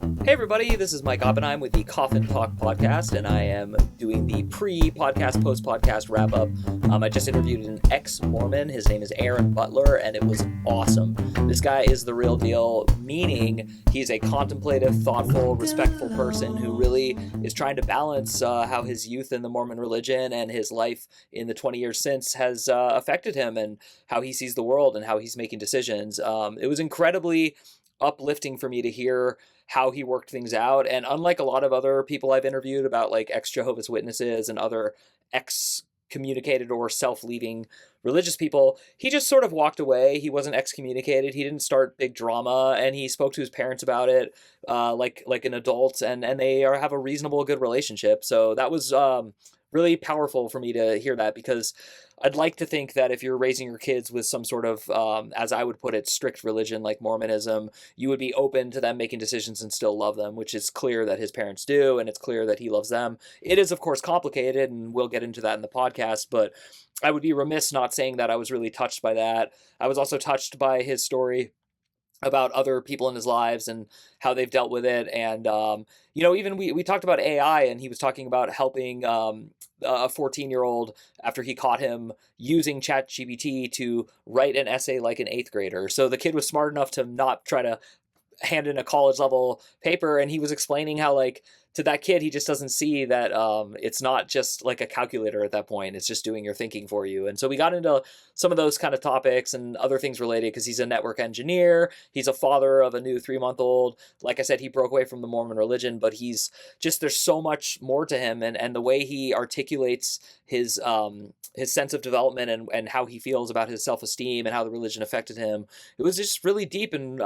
Hey everybody, this is Mike Oppenheim with the Coffin Talk podcast, and I am doing the pre-podcast, post-podcast wrap-up. I just interviewed an ex-Mormon. His name is Aaron Butler, and it was awesome. This guy is the real deal, meaning he's a contemplative, thoughtful, respectful person who really is trying to balance how his youth in the Mormon religion and his life in the 20 years since has affected him, and how he sees the world and how he's making decisions. It was incredibly uplifting for me to hear how he worked things out. And unlike a lot of other people I've interviewed about like ex-Jehovah's Witnesses and other excommunicated or self-leaving religious people, he just sort of walked away. He wasn't excommunicated. He didn't start big drama, and he spoke to his parents about it like an adult, and they have a reasonable, good relationship. So that was really powerful for me to hear that, because I'd like to think that if you're raising your kids with some sort of, as I would put it, strict religion like Mormonism, you would be open to them making decisions and still love them, which is clear that his parents do, and it's clear that he loves them. It is, of course, complicated, and we'll get into that in the podcast, but I would be remiss not saying that I was really touched by that. I was also touched by his story about other people in his lives and how they've dealt with it. And, even we talked about AI, and he was talking about helping a 14-year-old after he caught him using ChatGPT to write an essay like an eighth grader. So the kid was smart enough to not try to hand in a college level paper, and he was explaining how, like, to that kid, he just doesn't see that it's not just like a calculator at that point. It's just doing your thinking for you. And so we got into some of those kind of topics and other things related, because he's a network engineer. He's a father of a new 3-month-old. Like I said, he broke away from the Mormon religion, but there's so much more to him, and the way he articulates his sense of development and how he feels about his self-esteem and how the religion affected him. It was just really deep and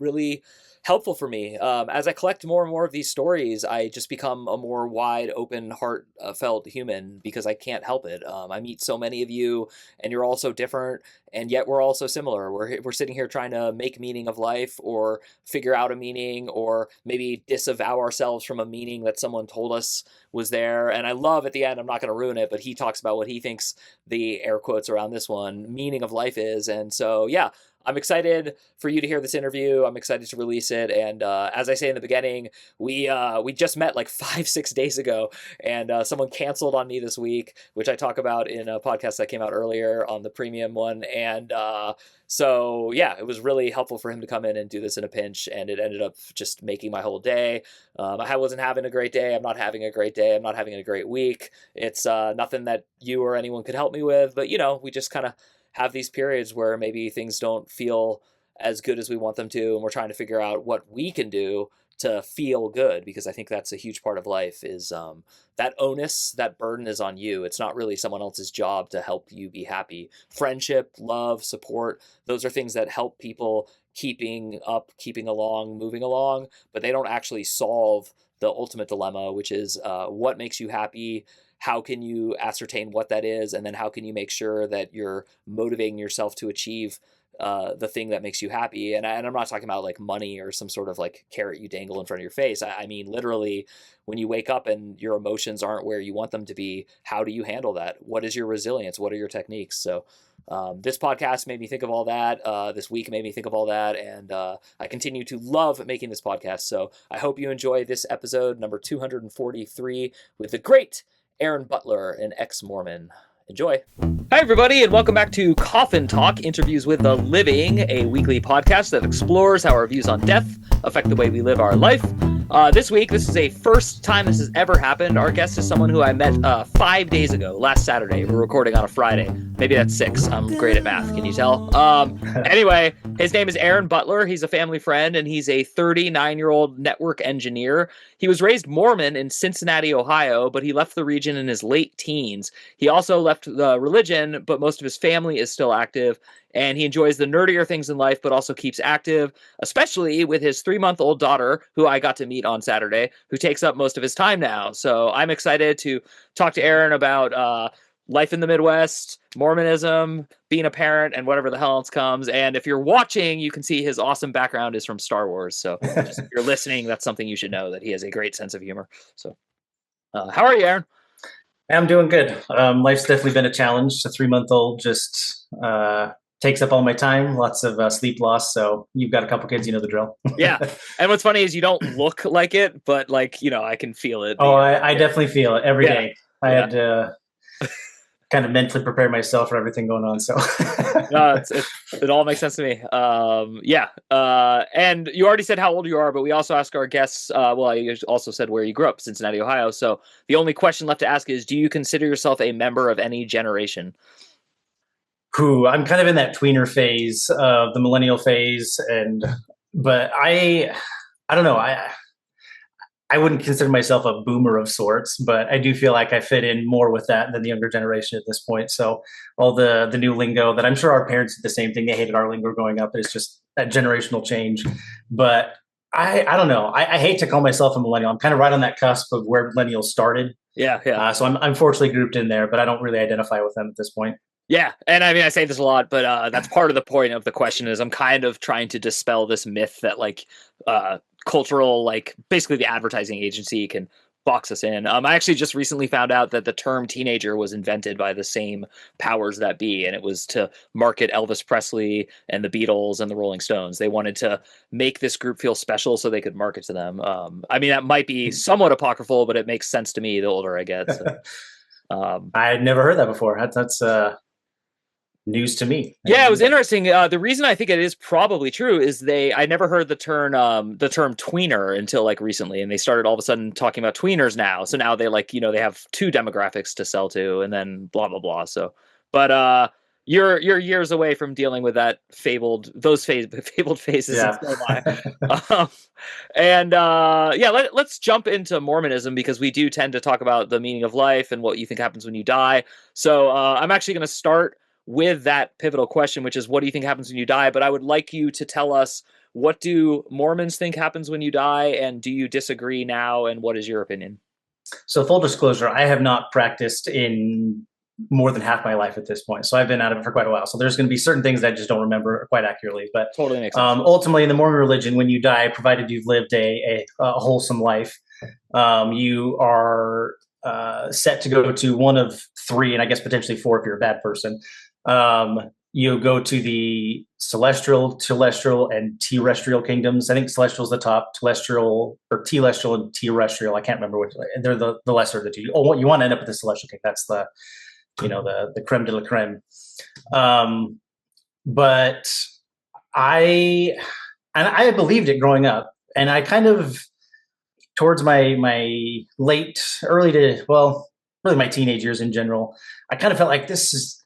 really helpful for me. As I collect more and more of these stories, I just become a more wide open, heartfelt human, because I can't help it. I meet so many of you, and you're all so different, and yet we're all so similar. We're sitting here trying to make meaning of life, or figure out a meaning, or maybe disavow ourselves from a meaning that someone told us was there. And I love, at the end, I'm not going to ruin it, but he talks about what he thinks the air quotes around this one meaning of life is. And so, yeah, I'm excited for you to hear this interview. I'm excited to release it. And as I say in the beginning, we just met like 5-6 days ago, and someone canceled on me this week, which I talk about in a podcast that came out earlier on the premium one. And so, yeah, it was really helpful for him to come in and do this in a pinch, and it ended up just making my whole day. I wasn't having a great day. I'm not having a great day. I'm not having a great week. It's nothing that you or anyone could help me with, but, we just kind of have these periods where maybe things don't feel as good as we want them to, and we're trying to figure out what we can do to feel good, because I think that's a huge part of life, is that onus, that burden is on you. It's not really someone else's job to help you be happy. Friendship, love, support, those are things that help people keeping up, keeping along, moving along, but they don't actually solve the ultimate dilemma, which is what makes you happy. How can you ascertain what that is? And then how can you make sure that you're motivating yourself to achieve the thing that makes you happy? And I'm not talking about like money or some sort of like carrot you dangle in front of your face. I mean, literally, when you wake up and your emotions aren't where you want them to be, how do you handle that? What is your resilience? What are your techniques? So this podcast made me think of all that. This week made me think of all that. And I continue to love making this podcast. So I hope you enjoy this episode, number 243, with the great Aaron Butler, an ex-Mormon. Enjoy. Hi, everybody, and welcome back to Coffin Talk, Interviews with the Living, a weekly podcast that explores how our views on death affect the way we live our life. This week, this is a first time this has ever happened. Our guest is someone who I met 5 days ago, last Saturday. We're recording on a Friday. Maybe that's 6. I'm great at math. Can you tell? Anyway, his name is Aaron Butler. He's a family friend, and he's a 39-year-old network engineer. He was raised Mormon in Cincinnati, Ohio, but he left the region in his late teens. He also left the religion, but most of his family is still active, and he enjoys the nerdier things in life, but also keeps active, especially with his 3-month-old daughter, who I got to meet on Saturday, who takes up most of his time now. So I'm excited to talk to Aaron about life in the Midwest, Mormonism, being a parent, and whatever the hell else comes. And if you're watching, you can see his awesome background is from Star Wars. So just if you're listening, that's something you should know, that he has a great sense of humor. So how are you, Aaron? I'm doing good. Life's definitely been a challenge. A 3-month-old just takes up all my time, lots of sleep loss. So you've got a couple kids, you know the drill. Yeah. And what's funny is you don't look like it, but like, I can feel it. Oh, I definitely feel it every Yeah. day. I Yeah. had to kind of mentally prepare myself for everything going on. So No, it all makes sense to me. Yeah. And you already said how old you are, but we also ask our guests. Well, you also said where you grew up, Cincinnati, Ohio. So the only question left to ask is, do you consider yourself a member of any generation? I'm kind of in that tweener phase of the millennial phase, but I don't know. I wouldn't consider myself a boomer of sorts, but I do feel like I fit in more with that than the younger generation at this point. So all the new lingo that I'm sure our parents did the same thing. They hated our lingo growing up. It's just that generational change. But I don't know. I hate to call myself a millennial. I'm kind of right on that cusp of where millennials started. Yeah, yeah. So I'm fortunately grouped in there, but I don't really identify with them at this point. Yeah, and I mean I say this a lot, but that's part of the point of the question is I'm kind of trying to dispel this myth that like cultural, like basically the advertising agency can box us in. I actually just recently found out that the term teenager was invented by the same powers that be, and it was to market Elvis Presley and the Beatles and the Rolling Stones. They wanted to make this group feel special so they could market to them. I mean that might be somewhat apocryphal, but it makes sense to me the older I get. So. I had never heard that before. That's news to me. Yeah, it was interesting. The reason I think it is probably true is I never heard the term tweener until like recently, and they started all of a sudden talking about tweeners now. So now they like they have two demographics to sell to, and then blah blah blah. So, but you're years away from dealing with that fabled phases, and Yeah. so am I. And yeah, let's jump into Mormonism because we do tend to talk about the meaning of life and what you think happens when you die. So I'm actually going to start with that pivotal question, which is what do you think happens when you die? But I would like you to tell us, what do Mormons think happens when you die, and do you disagree now, and what is your opinion? So full disclosure, I have not practiced in more than half my life at this point. So I've been out of it for quite a while. So there's going to be certain things that I just don't remember quite accurately. But totally makes sense. Ultimately, in the Mormon religion, when you die, provided you've lived a wholesome life, you are set to go to one of three, and I guess potentially four if you're a bad person. You go to the celestial, telestial, and terrestrial kingdoms. I think celestial is the top, telestial or telestial and terrestrial. I can't remember which. They're the lesser of the two. Oh, you want to end up with the celestial king. That's the creme de la creme. But I believed it growing up, and I kind of towards my really my teenage years in general, I kind of felt like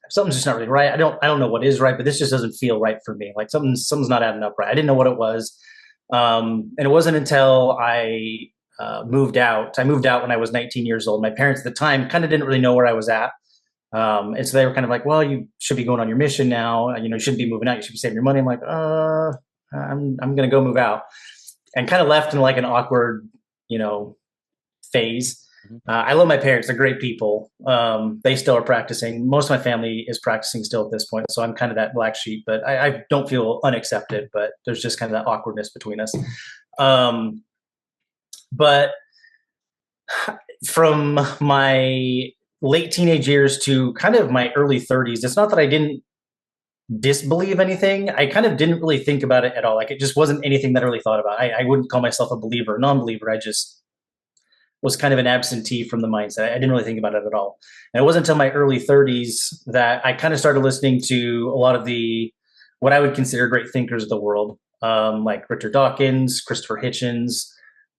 something's just not really right. I don't know what is right, but this just doesn't feel right for me. Like something's not adding up right. I didn't know what it was. And it wasn't until I moved out. I moved out when I was 19 years old. My parents at the time kind of didn't really know where I was at. And so they were kind of like, well, you should be going on your mission now. You shouldn't be moving out. You should be saving your money. I'm like, I'm going to go move out, and kind of left in like an awkward, phase. I love my parents. They're great people. They still are practicing. Most of my family is practicing still at this point. So I'm kind of that black sheep, but I don't feel unaccepted, but there's just kind of that awkwardness between us. But from my late teenage years to kind of my early 30s, it's not that I didn't disbelieve anything. I kind of didn't really think about it at all. Like it just wasn't anything that I really thought about. I wouldn't call myself a believer or non-believer. I just was kind of an absentee from the mindset. I didn't really think about it at all. And it wasn't until my early 30s that I kind of started listening to a lot of what I would consider great thinkers of the world, like Richard Dawkins, Christopher Hitchens,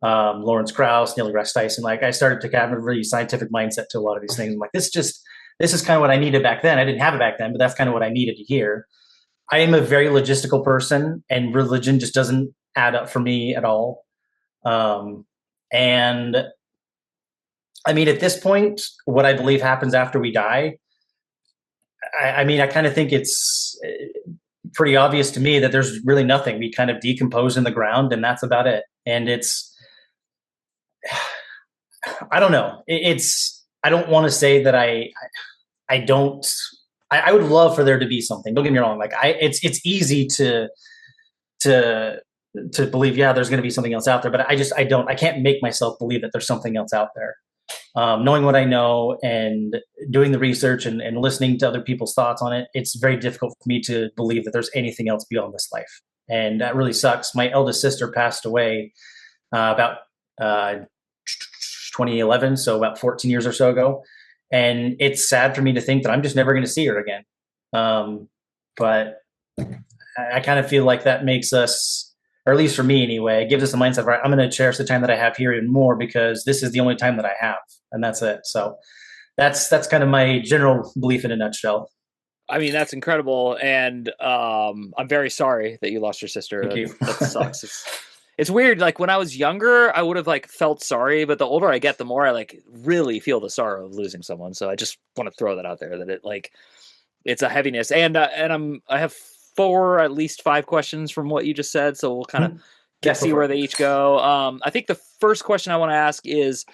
Lawrence Krauss, Neil deGrasse Tyson. Like I started to have a really scientific mindset to a lot of these things. I'm like, this is kind of what I needed back then. I didn't have it back then, but that's kind of what I needed to hear. I am a very logistical person, and religion just doesn't add up for me at all. And I mean, at this point, what I believe happens after we die, I kind of think it's pretty obvious to me that there's really nothing. We kind of decompose in the ground, and that's about it. And I don't know. I don't want to say that I don't. I would love for there to be something. Don't get me wrong. Like it's easy to believe, yeah, there's going to be something else out there, but I can't make myself believe that there's something else out there. knowing what I know and doing the research and listening to other people's thoughts on it, it's very difficult for me to believe that there's anything else beyond this life. And that really sucks. My eldest sister passed away about 2011, so about 14 years or so ago. And it's sad for me to think that I'm just never going to see her again. But I kind of feel like that makes us, or at least for me anyway, it gives us a mindset of, right, I'm going to cherish the time that I have here even more because this is the only time that I have, and that's it. So that's kind of my general belief in a nutshell. I mean, that's incredible, and I'm very sorry that you lost your sister. Thank you. That sucks. It's weird. Like when I was younger, I would have like felt sorry, but the older I get, the more I like really feel the sorrow of losing someone. So I just want to throw that out there that it like it's a heaviness, and I have at least 5 questions from what you just said, so we'll kind of see where they each go. I think the first question I want to ask is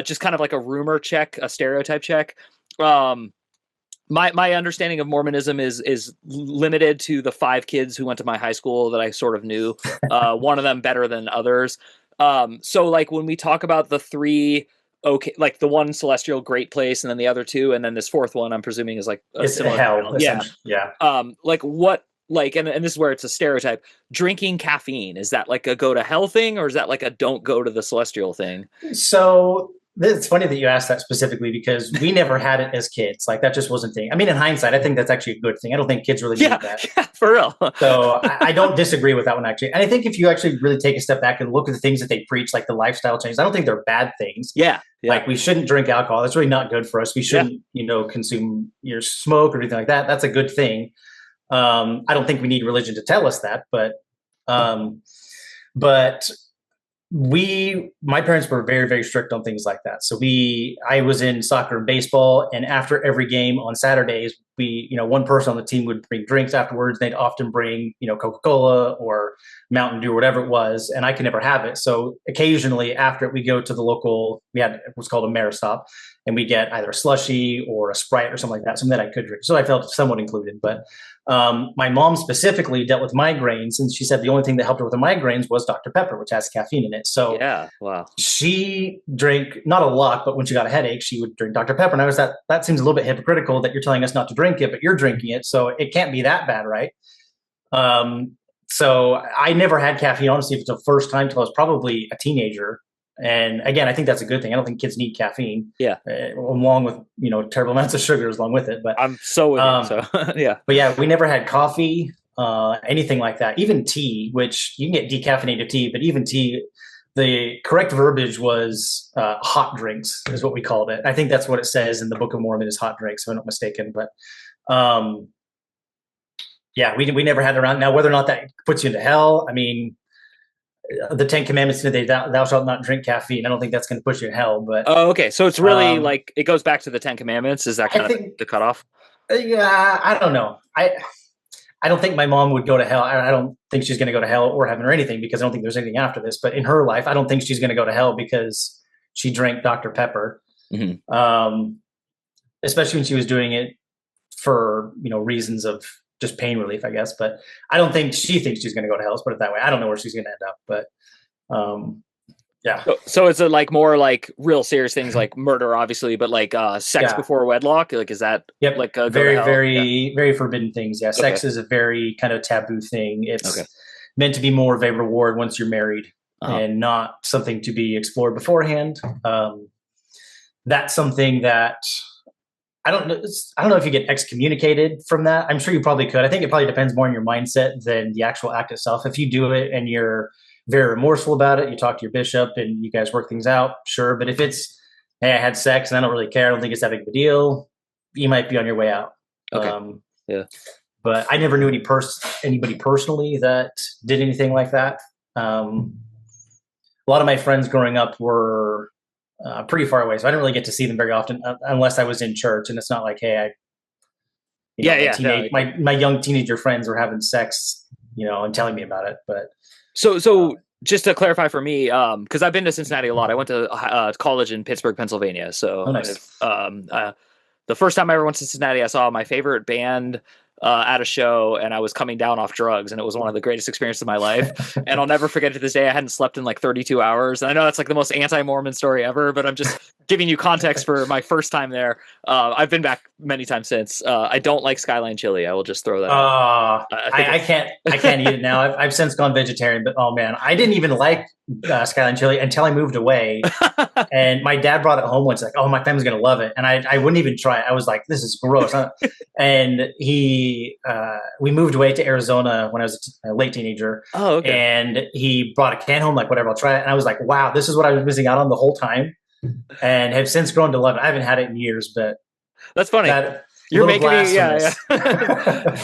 just kind of like a rumor check, a stereotype check. My understanding of Mormonism is limited to the 5 kids who went to my high school that I sort of knew. One of them better than others. So like when we talk about the 3, okay, like the one celestial great place, and then the other 2, and then this 4th one, I'm presuming is like a similar hell. Yeah. Like what? Like, and this is where it's a stereotype. Drinking caffeine, is that like a go to hell thing, or is that like a don't go to the celestial thing? So it's funny that you asked that specifically because we never had it as kids. Like that just wasn't a thing. I mean, in hindsight, I think that's actually a good thing. I don't think kids really need that. Yeah, for real. So I don't disagree with that one actually. And I think if you actually really take a step back and look at the things that they preach, like the lifestyle changes, I don't think they're bad things. Yeah. Like we shouldn't drink alcohol. That's really not good for us. We shouldn't, consume your smoke or anything like that. That's a good thing. I don't think we need religion to tell us that, but my parents were very, very strict on things like that. So I was in soccer and baseball, and after every game on Saturdays, one person on the team would bring drinks afterwards. They'd often bring, Coca-Cola or Mountain Dew or whatever it was, and I could never have it. So occasionally after it, we go to the local, we had what's called a Maristop, and we get either a slushie or a Sprite or something like that, something that I could drink. So I felt somewhat included, but my mom specifically dealt with migraines, and she said the only thing that helped her with the migraines was Dr. Pepper, which has caffeine in it. So yeah, wow. She drank not a lot, but when she got a headache, she would drink Dr. Pepper. And I was that seems a little bit hypocritical that you're telling us not to drink it, but you're drinking it, so it can't be that bad, right? So I never had caffeine, honestly, for the first time till I was probably a teenager. And again, I think that's a good thing. I don't think kids need caffeine. Yeah. Along with, terrible amounts of sugars along with it. But I'm so with you, so yeah. But yeah, we never had coffee, anything like that. Even tea, which you can get decaffeinated tea, but even tea, the correct verbiage was hot drinks is what we called it. I think that's what it says in the Book of Mormon is hot drinks, if I'm not mistaken. But yeah, we never had it around. Now, whether or not that puts you into hell, I mean, the 10 Commandments today, thou shalt not drink caffeine. I don't think that's going to push you in hell. But okay, so it's really like it goes back to the 10 Commandments. Is that kind of the cutoff? Yeah, I don't know. I don't think my mom would go to hell. I don't think she's going to go to hell or heaven or anything because I don't think there's anything after this. But in her life, I don't think she's going to go to hell because she drank Dr. Pepper, especially when she was doing it for reasons of just pain relief, I guess. But I don't think she thinks she's going to go to hell. Let's put it that way. I don't know where she's going to end up, but yeah. So it's like more like real serious things like murder, obviously, but like sex before wedlock. Like, is that like a very, very forbidden things? Yeah. Sex is a very kind of taboo thing. It's meant to be more of a reward once you're married and not something to be explored beforehand. That's something that I don't know if you get excommunicated from that. I'm sure you probably could. I think it probably depends more on your mindset than the actual act itself. If you do it and you're very remorseful about it, you talk to your bishop and you guys work things out, sure. But if it's, hey, I had sex and I don't really care, I don't think it's that big of a deal, you might be on your way out. Okay. Yeah. But I never knew anybody personally that did anything like that. A lot of my friends growing up were pretty far away, so I didn't really get to see them very often unless I was in church. And it's not like, hey, my young teenager friends were having sex, and telling me about it. But so just to clarify for me, because I've been to Cincinnati a lot. I went to college in Pittsburgh, Pennsylvania. So nice. The first time I ever went to Cincinnati, I saw my favorite band at a show, and I was coming down off drugs, and it was one of the greatest experiences of my life. And I'll never forget to this day, I hadn't slept in like 32 hours. And I know that's like the most anti-Mormon story ever, but I'm just giving you context for my first time there. I've been back many times since. I don't like Skyline chili. I will just throw that out. I can't eat it now. I've since gone vegetarian, but oh man, I didn't even like Skyline chili until I moved away. And my dad brought it home once, like, oh, my family's gonna love it, and I wouldn't even try it. I was like, this is gross. And we moved away to Arizona when I was a late teenager. Oh, okay. And he brought a can home, like, whatever, I'll try it. And I was like, wow, this is what I was missing out on the whole time, and have since grown to love it. I haven't had it in years, but that's funny. You're making me, yeah.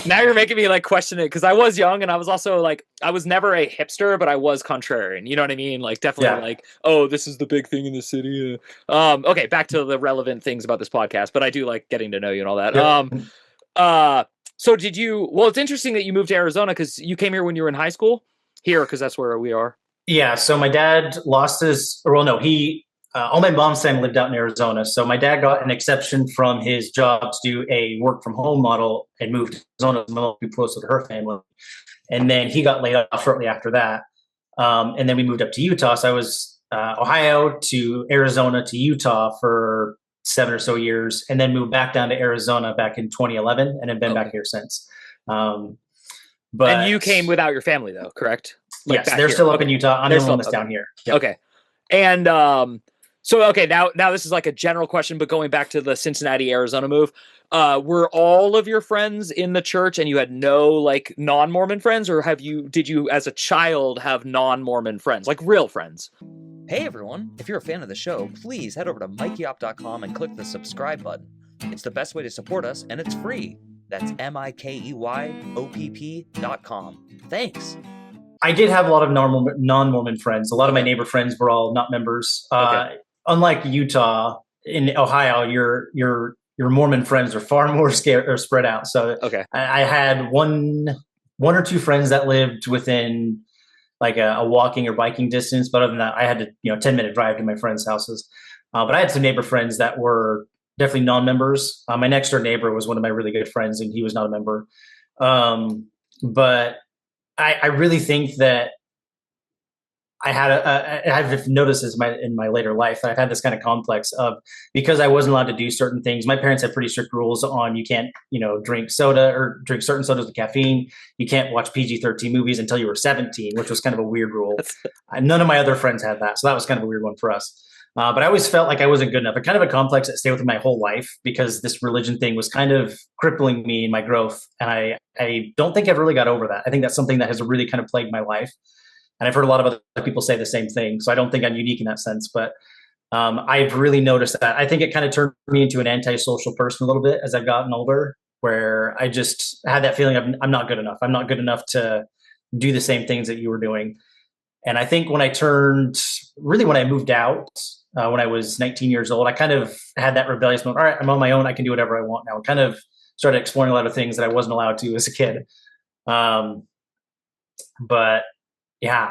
Now you're making me like question it, because I was young, and I was also like, I was never a hipster, but I was contrarian. You know what I mean? Like, definitely like, oh, this is the big thing in the city. Okay, back to the relevant things about this podcast, but I do like getting to know you and all that. Yeah. So did you? Well, it's interesting that you moved to Arizona, because you came here when you were in high school. Here, because that's where we are. Yeah. So my dad lost his. Well, no, he. All my mom's family lived out in Arizona. So my dad got an exception from his job to do a work from home model and moved to Arizona to be closer to her family. And then he got laid off shortly after that. And then we moved up to Utah. So I was Ohio to Arizona to Utah for 7 or so years, and then moved back down to Arizona back in 2011, and have been back here since. But and you came without your family, though, correct? Like, yes, they're still up in Utah. I'm the one that's down here. Yep. Okay. And so, okay, now this is like a general question, but going back to the Cincinnati, Arizona move, were all of your friends in the church, and you had no like non-Mormon friends, or did you as a child have non-Mormon friends, like real friends? Hey everyone, if you're a fan of the show, please head over to mikeyop.com and click the subscribe button. It's the best way to support us, and it's free. That's MIKEYOPP.com. Thanks. I did have a lot of non-Mormon friends. A lot of my neighbor friends were all not members. Okay. Unlike Utah, in Ohio, your Mormon friends are far more spread out. So okay. I had one or two friends that lived within like a walking or biking distance, but other than that, I had to 10-minute drive to my friends' houses. But I had some neighbor friends that were definitely non-members. My next door neighbor was one of my really good friends, and he was not a member. But I really think that I've noticed this in my later life. I've had this kind of complex of, because I wasn't allowed to do certain things. My parents had pretty strict rules on, you can't, drink soda or drink certain sodas with caffeine. You can't watch PG-13 movies until you were 17, which was kind of a weird rule. None of my other friends had that. So that was kind of a weird one for us. But I always felt like I wasn't good enough. Kind of a complex that stayed with me my whole life, because this religion thing was kind of crippling me in my growth. And I don't think I've really got over that. I think that's something that has really kind of plagued my life. And I've heard a lot of other people say the same thing. So I don't think I'm unique in that sense. But I've really noticed that. I think it kind of turned me into an antisocial person a little bit as I've gotten older, where I just had that feeling of, I'm not good enough. I'm not good enough to do the same things that you were doing. And I think when I moved out, when I was 19 years old, I kind of had that rebellious moment. All right, I'm on my own. I can do whatever I want now. I kind of started exploring a lot of things that I wasn't allowed to as a kid. But yeah,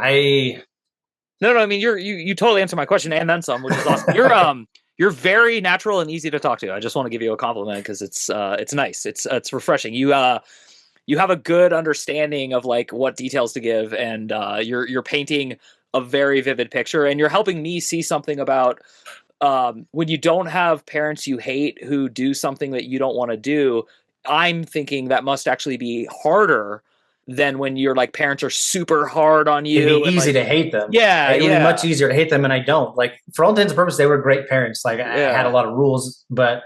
No, I mean, you totally answered my question and then some, which is awesome. You're very natural and easy to talk to. I just want to give you a compliment, because it's nice. It's refreshing. You have a good understanding of like what details to give, and you're painting a very vivid picture, and you're helping me see something about when you don't have parents you hate who do something that you don't want to do. I'm thinking that must actually be harder than when your like parents are super hard on you. It'd be easy to hate them. Yeah, it would be much easier to hate them, and I don't. Like, for all intents and purposes, they were great parents. Like, I had a lot of rules, but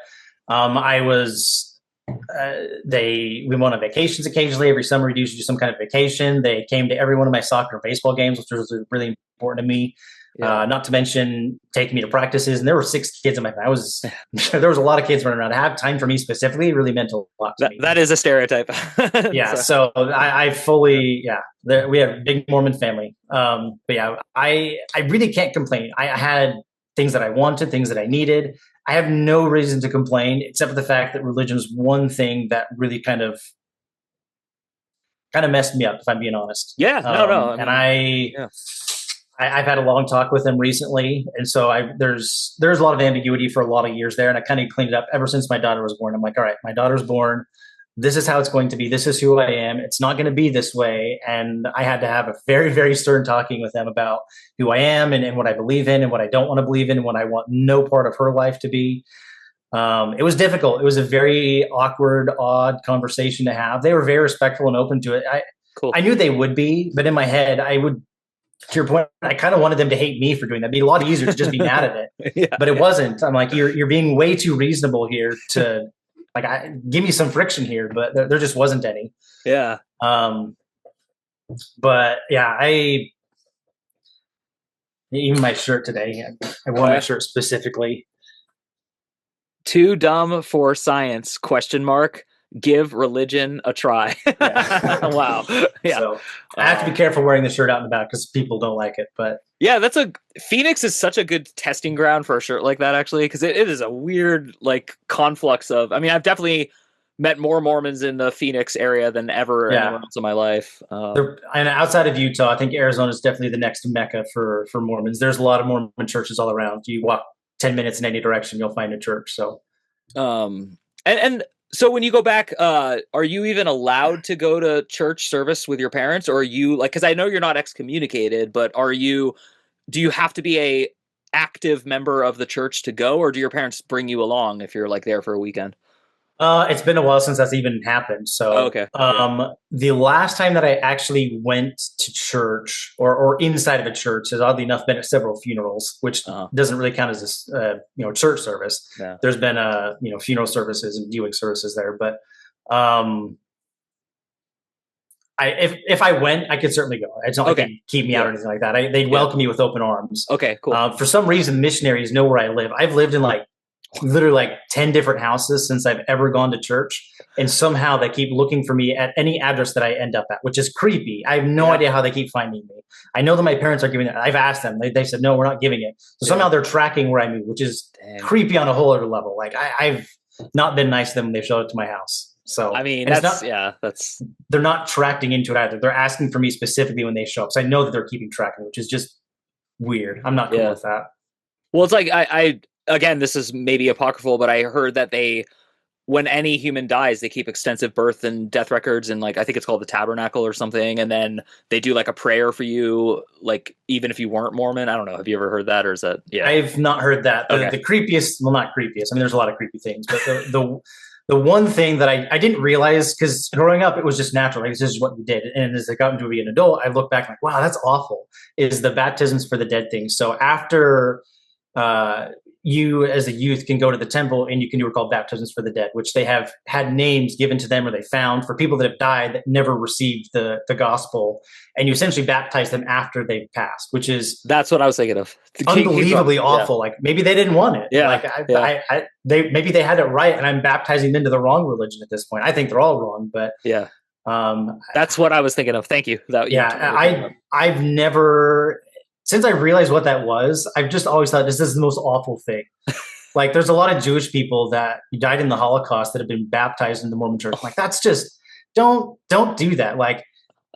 I was. We went on vacations occasionally. Every summer, we'd usually do some kind of vacation. They came to every one of my soccer and baseball games, which was really important to me. Yeah. Not to mention taking me to practices. And there were 6 kids in my family. There was a lot of kids running around. To have time for me specifically really meant a lot to me. That is a stereotype. Yeah. So I fully, we have a big Mormon family. But yeah, I really can't complain. I had things that I wanted, things that I needed. I have no reason to complain, except for the fact that religion is one thing that really kind of messed me up, if I'm being honest. Yeah. No. I've had a long talk with him recently, and so there's a lot of ambiguity for a lot of years there, and I kind of cleaned it up ever since my daughter was born. I'm like, all right, my daughter's born. this is how it's going to be. This is who I am. It's not going to be this way. And I had to have a very, very stern talking with them about who I am and what I believe in and what I don't want to believe in and what I want no part of her life to be. It was difficult. It was a very awkward, odd conversation to have. They were very respectful and open to it. Cool. I knew they would be, but in my head, I would, to your point, I kind of wanted them to hate me for doing that. It'd be a lot easier to just be mad at it, Yeah, but it wasn't. I'm like, you're being way too reasonable here to like, give me some friction here, but there just wasn't any. Yeah. But yeah, even my shirt today, I wore my shirt specifically. Too dumb for science? ? Give religion a try. Yeah. Wow. Yeah. So I have to be careful wearing the shirt out and about because people don't like it. But yeah, Phoenix is such a good testing ground for a shirt like that, actually, because it is a weird like conflux of. I mean, I've definitely met more Mormons in the Phoenix area than ever anywhere else in my life. And outside of Utah, I think Arizona is definitely the next mecca for Mormons. There's a lot of Mormon churches all around. You walk 10 minutes in any direction, you'll find a church. So, and so when you go back, are you even allowed to go to church service with your parents, or are you like? Because I know you're not excommunicated, but do you have to be a active member of the church to go, or do your parents bring you along if you're like there for a weekend? It's been a while since that's even happened. So, okay. The last time that I actually went to church or inside of a church has oddly enough been at several funerals, which doesn't really count as a church service. Yeah. There's been funeral services and viewing services there, but if I went, I could certainly go. It's not like they'd keep me out or anything like that. They'd welcome me with open arms. Okay, cool. For some reason, missionaries know where I live. I've lived in literally 10 different houses since I've ever gone to church. And somehow they keep looking for me at any address that I end up at, which is creepy. I have no idea how they keep finding me. I know that my parents are giving it. I've asked them. They said, no, we're not giving it. So somehow they're tracking where I move, which is creepy on a whole other level. Like I've not been nice to them when they showed up to my house. So I mean, they're not tracking into it either. They're asking for me specifically when they show up. So I know that they're keeping track of it, which is just weird. I'm not cool with that. Well, it's like again, this is maybe apocryphal, but I heard that when any human dies, they keep extensive birth and death records, and I think it's called the tabernacle or something, and then they do a prayer for you, even if you weren't Mormon. I don't know. Have you ever heard that, or is that? Yeah, I've not heard that. The creepiest, well, not creepiest. I mean, there's a lot of creepy things, but the one thing that I didn't realize, because growing up, it was just natural. This is what you did. And as I got into being an adult, I look back wow, that's awful, is the baptisms for the dead thing. So after you as a youth can go to the temple and you can do what are called baptisms for the dead, which they have had names given to them or they found for people that have died that never received the gospel. And you essentially baptize them after they've passed, which is... That's what I was thinking of. Unbelievably awful. Yeah. Maybe they didn't want it. Yeah. Maybe they had it right and I'm baptizing them into the wrong religion at this point. I think they're all wrong, but... Yeah. That's what I was thinking of. Thank you. I've never... Since I realized what that was, I've just always thought this is the most awful thing. There's a lot of Jewish people that died in the Holocaust that have been baptized in the Mormon church. That's just, don't do that.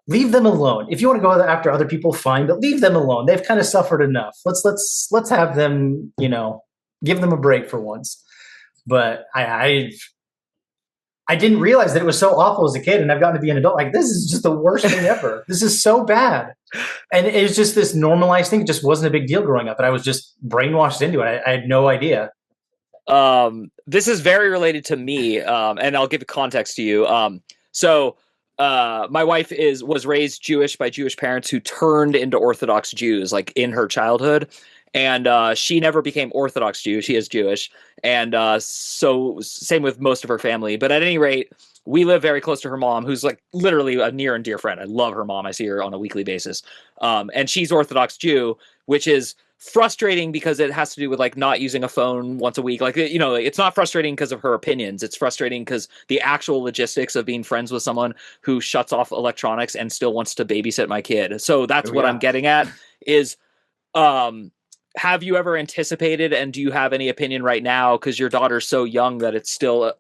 Leave them alone. If you want to go after other people, fine, but leave them alone. They've kind of suffered enough. Let's have them, give them a break for once. But I didn't realize that it was so awful as a kid, and I've gotten to be an adult. This is just the worst thing ever. This is so bad. And it was just this normalized thing. It just wasn't a big deal growing up, but I was just brainwashed into it. I had no idea. This is very related to me, and I'll give context to you. My wife was raised Jewish by Jewish parents who turned into Orthodox Jews, in her childhood. And she never became Orthodox Jewish. She is Jewish. And so same with most of her family. But at any rate, we live very close to her mom, who's literally a near and dear friend. I love her mom. I see her on a weekly basis. And she's Orthodox Jew, which is frustrating because it has to do with not using a phone once a week. It's not frustrating because of her opinions. It's frustrating because the actual logistics of being friends with someone who shuts off electronics and still wants to babysit my kid. So that's what I'm getting at is, have you ever anticipated, and do you have any opinion right now, because your daughter's so young that it's still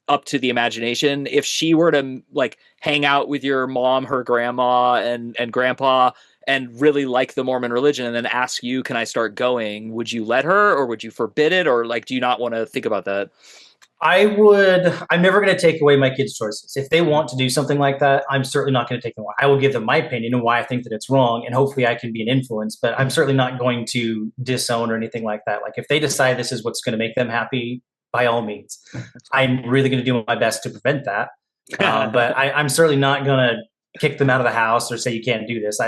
up to the imagination, if she were to hang out with your mom, her grandma and grandpa and really like the Mormon religion and then ask you, can I start going? Would you let her, or would you forbid it? Or do you not want to think about that? I'm never going to take away my kids' choices. If they want to do something like that, I'm certainly not going to take them away. I will give them my opinion and why I think that it's wrong, and hopefully I can be an influence, but I'm certainly not going to disown or anything like that. Like if they decide this is what's going to make them happy, by all means, I'm really going to do my best to prevent that. But I'm certainly not going to kick them out of the house or say you can't do this.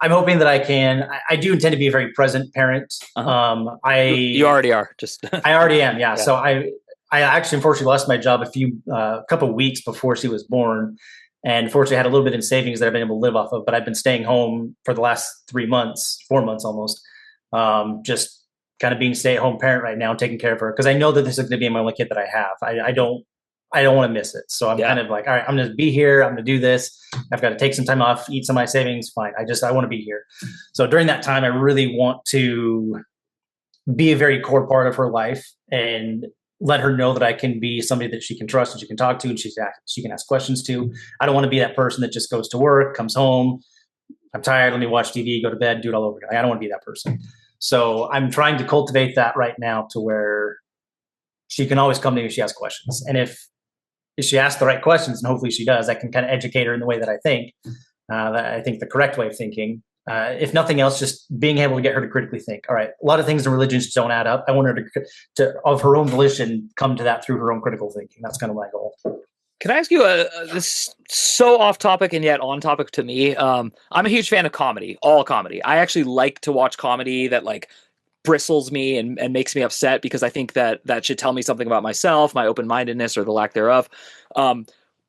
I'm hoping that I can. I do intend to be a very present parent. You already are. Just I already am. Yeah. So I actually unfortunately lost my job a couple of weeks before she was born, and fortunately had a little bit in savings that I've been able to live off of. But I've been staying home for the last 4 months almost, just kind of being stay-at-home parent right now, taking care of her because I know that this is going to be my only kid that I have. I don't want to miss it. So I'm kind of like, all right, I'm going to be here. I'm going to do this. I've got to take some time off, eat some of my savings. Fine. I want to be here. So during that time, I really want to be a very core part of her life and let her know that I can be somebody that she can trust and she can talk to and she can ask questions to. I don't want to be that person that just goes to work, comes home, I'm tired, let me watch TV, go to bed, do it all over again. I don't want to be that person. So I'm trying to cultivate that right now to where she can always come to me if she has questions. And if she asks the right questions, and hopefully she does, I can kind of educate her in the way that I think the correct way of thinking. If nothing else, just being able to get her to critically think. All right, a lot of things in religion just don't add up. I want her to of her own volition, come to that through her own critical thinking. That's kind of my goal. Can I ask you this so off topic and yet on topic to me? I'm a huge fan of comedy, all comedy. I actually like to watch comedy that like bristles me and makes me upset because I think that should tell me something about myself, my open-mindedness or the lack thereof.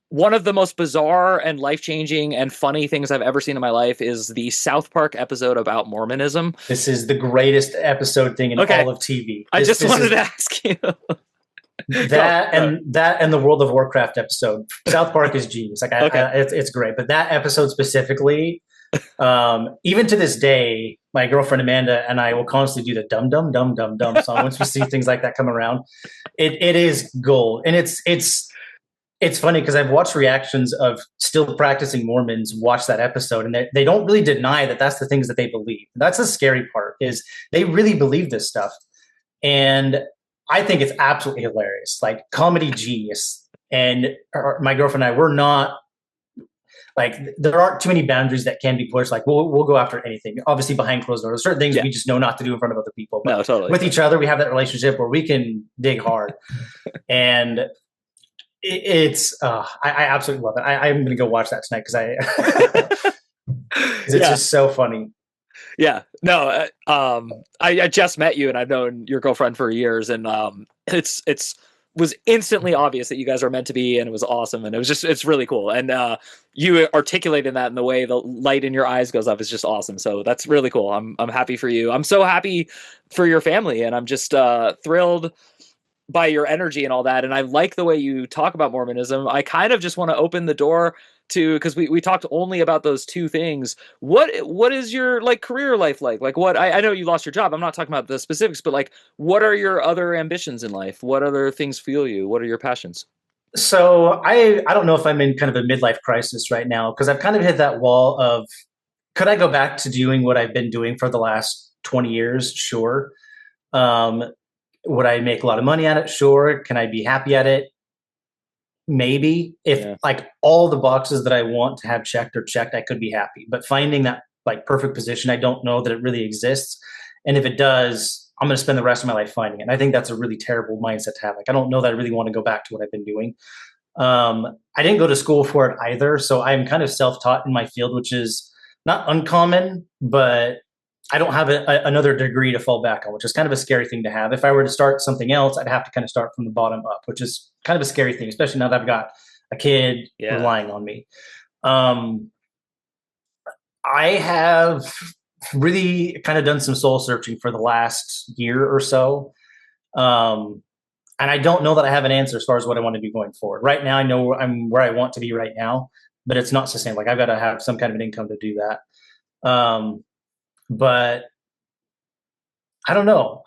One of the most bizarre and life-changing and funny things I've ever seen in my life is the South Park episode about Mormonism. This is the greatest episode thing in all of TV. I just wanted to ask you. That and the World of Warcraft episode. South Park is genius. Like it's great, but that episode specifically, even to this day, my girlfriend Amanda and I will constantly do the dum dum dum dum dum song once we see things like that come around. It is gold, and it's funny because I've watched reactions of still practicing Mormons watch that episode, and they don't really deny that that's the things that they believe. That's the scary part, is they really believe this stuff, and I think it's absolutely hilarious, like comedy genius. And my girlfriend and I, we're not like, there aren't too many boundaries that can be pushed. Like we'll go after anything, obviously behind closed doors, certain things we just know not to do in front of other people, but with each other, we have that relationship where we can dig hard. And I absolutely love it. I'm going to go watch that tonight because it's just so funny. Yeah, no, I just met you and I've known your girlfriend for years, and it's was instantly obvious that you guys are meant to be, and it was awesome, and it's really cool, and you articulating that in the way the light in your eyes goes up is just awesome. So that's really cool. I'm happy for you. I'm so happy for your family, and I'm just thrilled by your energy and all that. And I like the way you talk about Mormonism. I kind of just want to open the door to, because we talked only about those two things. What is your like career life like? Like what I know you lost your job. I'm not talking about the specifics, but like what are your other ambitions in life? What other things fuel you? What are your passions? So I don't know if I'm in kind of a midlife crisis right now, because I've kind of hit that wall of, could I go back to doing what I've been doing for the last 20 years? Sure. Would I make a lot of money at it? Sure. Can I be happy at it? Maybe. If like all the boxes that I want to have checked are checked, I could be happy. But finding that like perfect position, I don't know that it really exists. And if it does, I'm going to spend the rest of my life finding it. And I think that's a really terrible mindset to have. Like, I don't know that I really want to go back to what I've been doing. I didn't go to school for it either. So I'm kind of self-taught in my field, which is not uncommon, but I don't have another degree to fall back on, which is kind of a scary thing to have. If I were to start something else, I'd have to kind of start from the bottom up, which is kind of a scary thing, especially now that I've got a kid relying on me. I have really kind of done some soul searching for the last year or so. And I don't know that I have an answer as far as what I want to do going forward. Right now, I know I'm where I want to be right now, but it's not sustainable. Like, I've got to have some kind of an income to do that. But I don't know.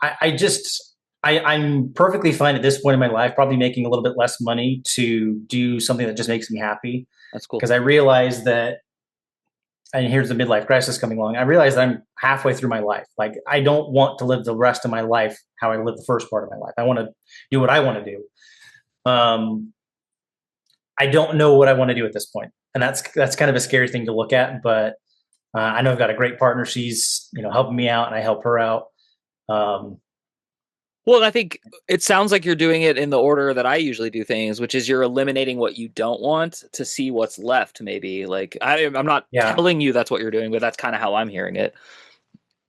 I'm perfectly fine at this point in my life, probably making a little bit less money to do something that just makes me happy. That's cool. Because I realize that and here's the midlife crisis coming along. I realized I'm halfway through my life. Like, I don't want to live the rest of my life how I lived the first part of my life. I want to do what I want to do. I don't know what I want to do at this point, and that's kind of a scary thing to look at. But I know I've got a great partner. She's helping me out, and I help her out. Well, I think it sounds like you're doing it in the order that I usually do things, which is you're eliminating what you don't want to see what's left. Maybe like I'm not telling you that's what you're doing, but that's kind of how I'm hearing it.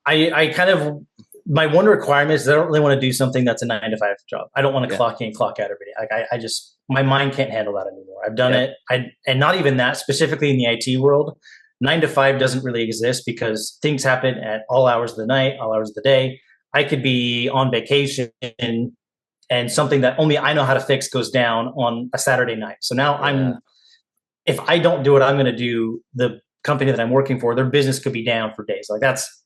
I kind of, my one requirement is I don't really want to do something that's a 9 to 5 job. I don't want to clock in, clock out every day. Like I just, my mind can't handle that anymore. I've done it. And not even that, specifically in the IT world, 9 to 5 doesn't really exist because things happen at all hours of the night, all hours of the day. I could be on vacation and something that only I know how to fix goes down on a Saturday night. So now if I don't do what I'm going to do, the company that I'm working for, their business could be down for days. Like that's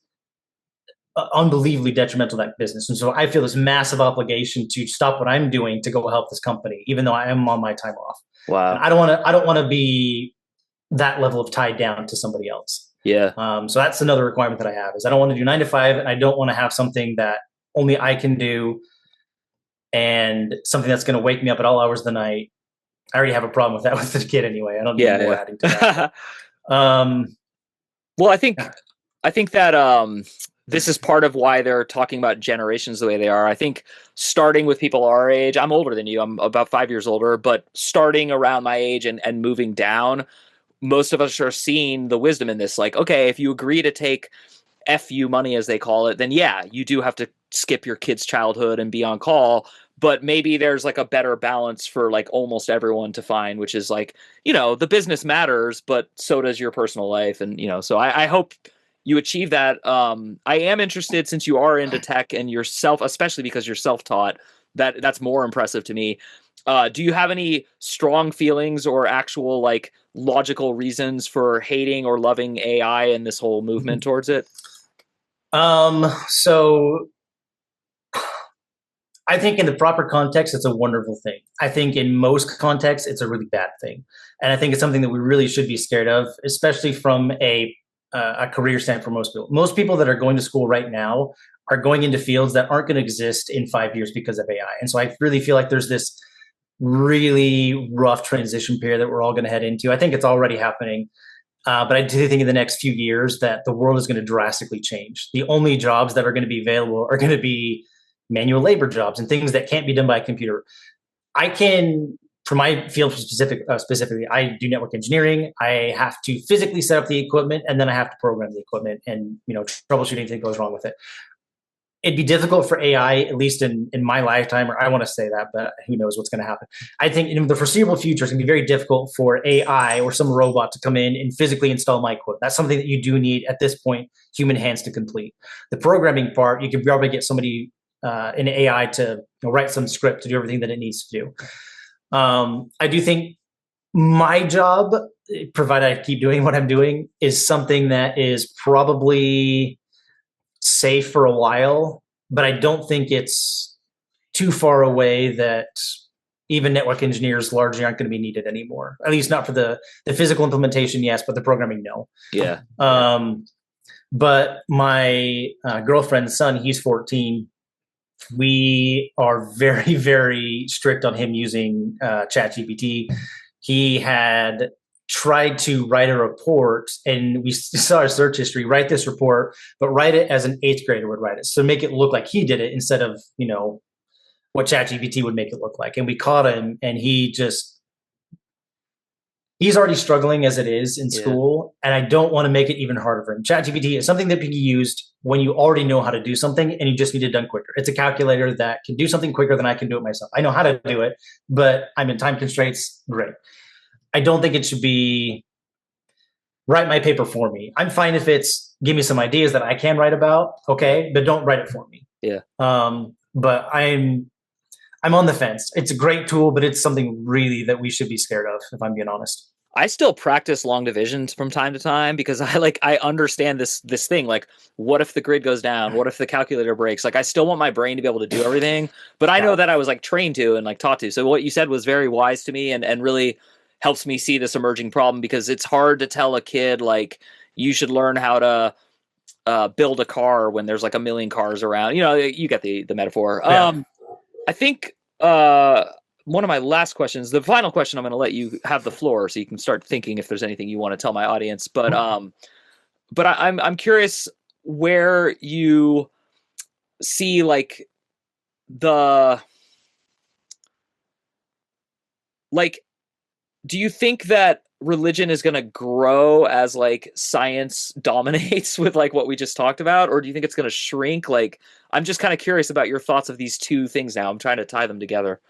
unbelievably detrimental to that business. And so I feel this massive obligation to stop what I'm doing to go help this company, even though I am on my time off. Wow. And I don't want to be that level of tied down to somebody else. Yeah. So that's another requirement that I have is I don't want to do 9 to 5 and I don't want to have something that only I can do and something that's going to wake me up at all hours of the night. I already have a problem with that with the kid anyway. I don't need more adding to that. Well, I think that this is part of why they're talking about generations the way they are. I think starting with people our age, I'm older than you. I'm about 5 years older, but starting around my age and moving down, most of us are seeing the wisdom in this. Like, okay, if you agree to take FU money, as they call it, then yeah, you do have to skip your kid's childhood and be on call. But maybe there's like a better balance for like almost everyone to find, which is like, the business matters, but so does your personal life. And, so I hope you achieve that. I am interested, since you are into tech and yourself, especially because you're self-taught, that's more impressive to me. Do you have any strong feelings or actual like logical reasons for hating or loving AI and this whole movement towards it? So I think in the proper context, it's a wonderful thing. I think in most contexts, it's a really bad thing. And I think it's something that we really should be scared of, especially from a career standpoint for most people. Most people that are going to school right now are going into fields that aren't going to exist in 5 years because of AI. And so I really feel like there's this really rough transition period that we're all going to head into. I think it's already happening. But I do think in the next few years that the world is going to drastically change. The only jobs that are going to be available are going to be manual labor jobs and things that can't be done by a computer. I can, for my field specifically, I do network engineering. I have to physically set up the equipment and then I have to program the equipment and troubleshoot anything that goes wrong with it. It'd be difficult for AI, at least in my lifetime, or I want to say that, but who knows what's going to happen. I think in the foreseeable future, it's going to be very difficult for AI or some robot to come in and physically install my equipment. That's something that you do need at this point, human hands to complete. The programming part, you could probably get somebody in AI to write some script to do everything that it needs to do. I do think my job, provided I keep doing what I'm doing, is something that is probably safe for a while, but I don't think it's too far away that even network engineers largely aren't going to be needed anymore. At least not for the physical implementation, yes, but the programming, no. Yeah. But my girlfriend's son, he's 14. We are very, very strict on him using ChatGPT. He had tried to write a report, and we saw our search history, write this report, but write it as an 8th grader would write it. So make it look like he did it instead of, what ChatGPT would make it look like. And we caught him, and he's already struggling as it is in school. And I don't want to make it even harder for him. ChatGPT is something that can be used when you already know how to do something and you just need it done quicker. It's a calculator that can do something quicker than I can do it myself. I know how to do it, but I'm in time constraints. Great. I don't think it should be write my paper for me. I'm fine if it's give me some ideas that I can write about. Okay. But don't write it for me. Yeah. But I'm on the fence. It's a great tool, but it's something really that we should be scared of, if I'm being honest. I still practice long divisions from time to time because I understand this thing. Like, what if the grid goes down? What if the calculator breaks? Like, I still want my brain to be able to do everything, but I know that I was like trained to and like taught to. So what you said was very wise to me and really helps me see this emerging problem, because it's hard to tell a kid like, you should learn how to build a car when there's like a million cars around. You know, you get the metaphor. Yeah. I think one of my last questions, the final question, I'm going to let you have the floor so you can start thinking if there's anything you want to tell my audience. But I'm curious where you see like the like. Do you think that religion is going to grow as like science dominates with like what we just talked about, or do you think it's going to shrink? Like, I'm just kind of curious about your thoughts of these two things now. I'm trying to tie them together.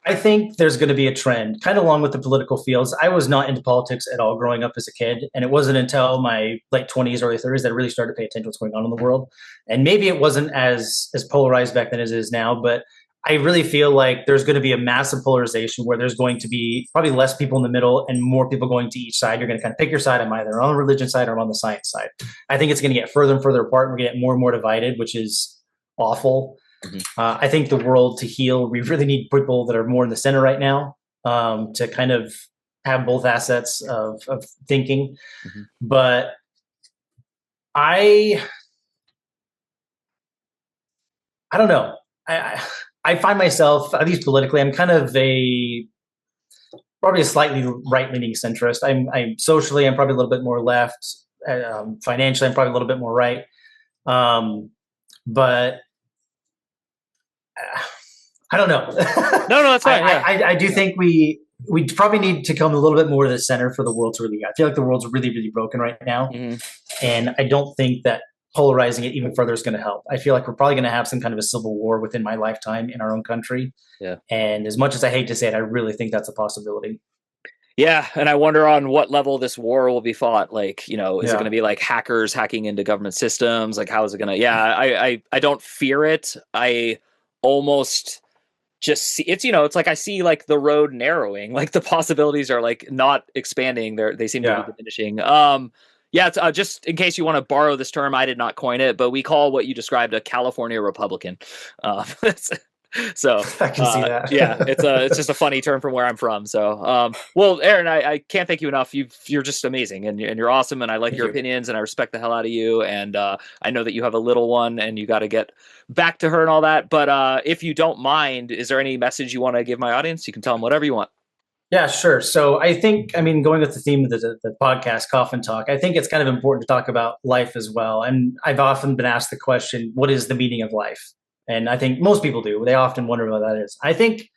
I think there's going to be a trend, kind of along with the political fields. I was not into politics at all growing up as a kid, and it wasn't until my late 20s, early 30s that I really started to pay attention to what's going on in the world. And maybe it wasn't as polarized back then as it is now, but I really feel like there's going to be a massive polarization where there's going to be probably less people in the middle and more people going to each side. You're going to kind of pick your side. I'm either on the religion side or I'm on the science side. I think it's going to get further and further apart. We're going to get more and more divided, which is awful. Mhm. I think the world to heal, we really need people that are more in the center right now, to kind of have both assets of thinking. Mhm. But I don't know. I find myself, at least politically, I'm kind of probably a slightly right-leaning centrist. I'm socially, I'm probably a little bit more left. Financially, I'm probably a little bit more right. But I don't know. No, that's fine. I do think we probably need to come a little bit more to the center for the world to really. I feel like the world's really, really broken right now, and I don't think that polarizing it even further is going to help. I feel like we're probably going to have some kind of a civil war within my lifetime in our own country. Yeah. And as much as I hate to say it, I really think that's a possibility. Yeah, and I wonder on what level this war will be fought. Like, you know, is it going to be like hackers hacking into government systems? Like, how is it going to? Yeah, I don't fear it. I almost just see it's, you know, it's like I see like the road narrowing. Like the possibilities are like not expanding. They seem to be diminishing. Yeah, it's, just in case you want to borrow this term, I did not coin it, but we call what you described a California Republican. So I can see that. Yeah, it's just a funny term from where I'm from. So, well, Aaron, I can't thank you enough. You're just amazing, and you're awesome, and I like your opinions, and I respect the hell out of you. And I know that you have a little one, and you got to get back to her and all that. But if you don't mind, is there any message you want to give my audience? You can tell them whatever you want. Yeah, sure. So I think, I mean, going with the theme of the podcast, Coffin Talk, I think it's kind of important to talk about life as well. And I've often been asked the question, what is the meaning of life? And I think most people do. They often wonder what that is. I think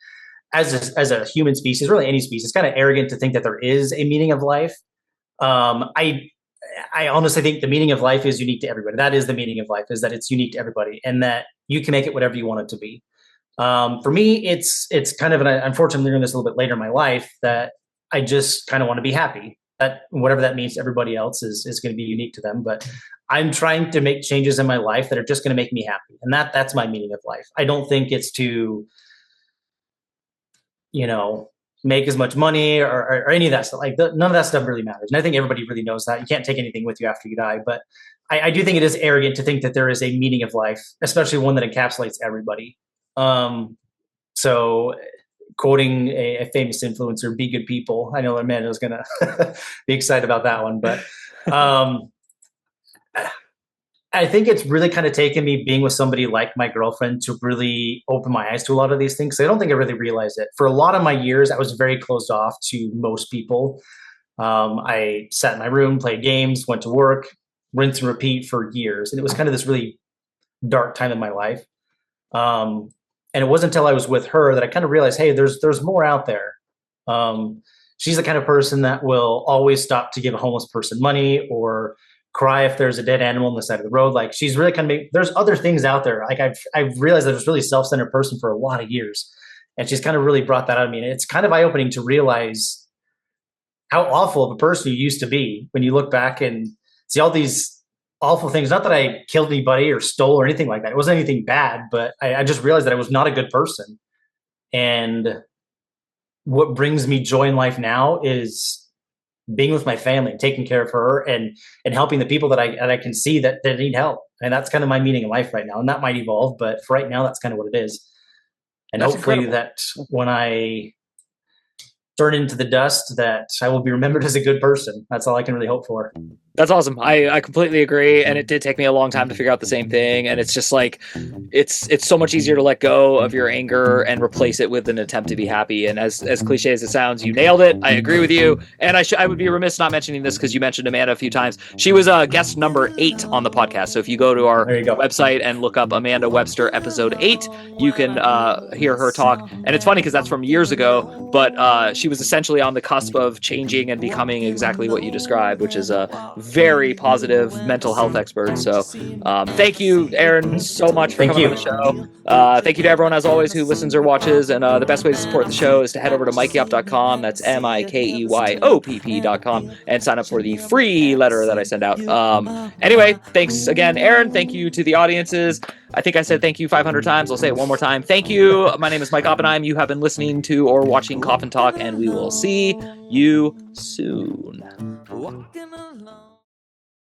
as a human species, really any species, it's kind of arrogant to think that there is a meaning of life. I honestly think the meaning of life is unique to everybody. That is the meaning of life, is that it's unique to everybody and that you can make it whatever you want it to be. For me, it's kind of, and unfortunately learning this a little bit later in my life, that I just kind of want to be happy. That whatever that means to everybody else is going to be unique to them. But I'm trying to make changes in my life that are just going to make me happy, and that's my meaning of life. I don't think it's to, you know, make as much money or any of that stuff. Like none of that stuff really matters. And I think everybody really knows that. You can't take anything with you after you die. But I do think it is arrogant to think that there is a meaning of life, especially one that encapsulates everybody. So quoting a famous influencer, be good people. I know Amanda was going to be excited about that one, but, I think it's really kind of taken me being with somebody like my girlfriend to really open my eyes to a lot of these things. I don't think I really realized it. For a lot of my years, I was very closed off to most people. I sat in my room, played games, went to work, rinse and repeat for years. And it was kind of this really dark time in my life. And it wasn't until I was with her that I kind of realized, hey, there's more out there. She's the kind of person that will always stop to give a homeless person money or cry if there's a dead animal on the side of the road. Like she's really kind of there's other things out there. Like I've realized that I was really self-centered person for a lot of years. And she's kind of really brought that out of me. And it's kind of eye-opening to realize how awful of a person you used to be when you look back and see all these awful things. Not that I killed anybody or stole or anything like that. It wasn't anything bad, but I just realized that I was not a good person. And what brings me joy in life now is being with my family and taking care of her and helping the people that I can see that need help. And that's kind of my meaning in life right now. And that might evolve, but for right now, that's kind of what it is. And that's hopefully incredible. That when I turn into the dust, that I will be remembered as a good person. That's all I can really hope for. That's awesome. I completely agree, and it did take me a long time to figure out the same thing. And it's just like, it's so much easier to let go of your anger and replace it with an attempt to be happy. And as cliche as it sounds, you nailed it. I agree with you. And I would be remiss not mentioning this because you mentioned Amanda a few times. She was guest number 8 on the podcast. So if you go to our website and look up Amanda Webster episode 8, you can hear her talk. And it's funny because that's from years ago, but she was essentially on the cusp of changing and becoming exactly what you described, which is a very positive mental health expert. So thank you, Aaron, so much for coming on the show. Thank you to everyone, as always, who listens or watches. And the best way to support the show is to head over to mikeyop.com. That's MIKEYOPP.com and sign up for the free letter that I send out. Anyway, thanks again, Aaron. Thank you to the audiences. I think I said thank you 500 times. I'll say it one more time. Thank you. My name is Mike Oppenheim. You have been listening to or watching Coffin Talk, and we will see you soon. Walking along.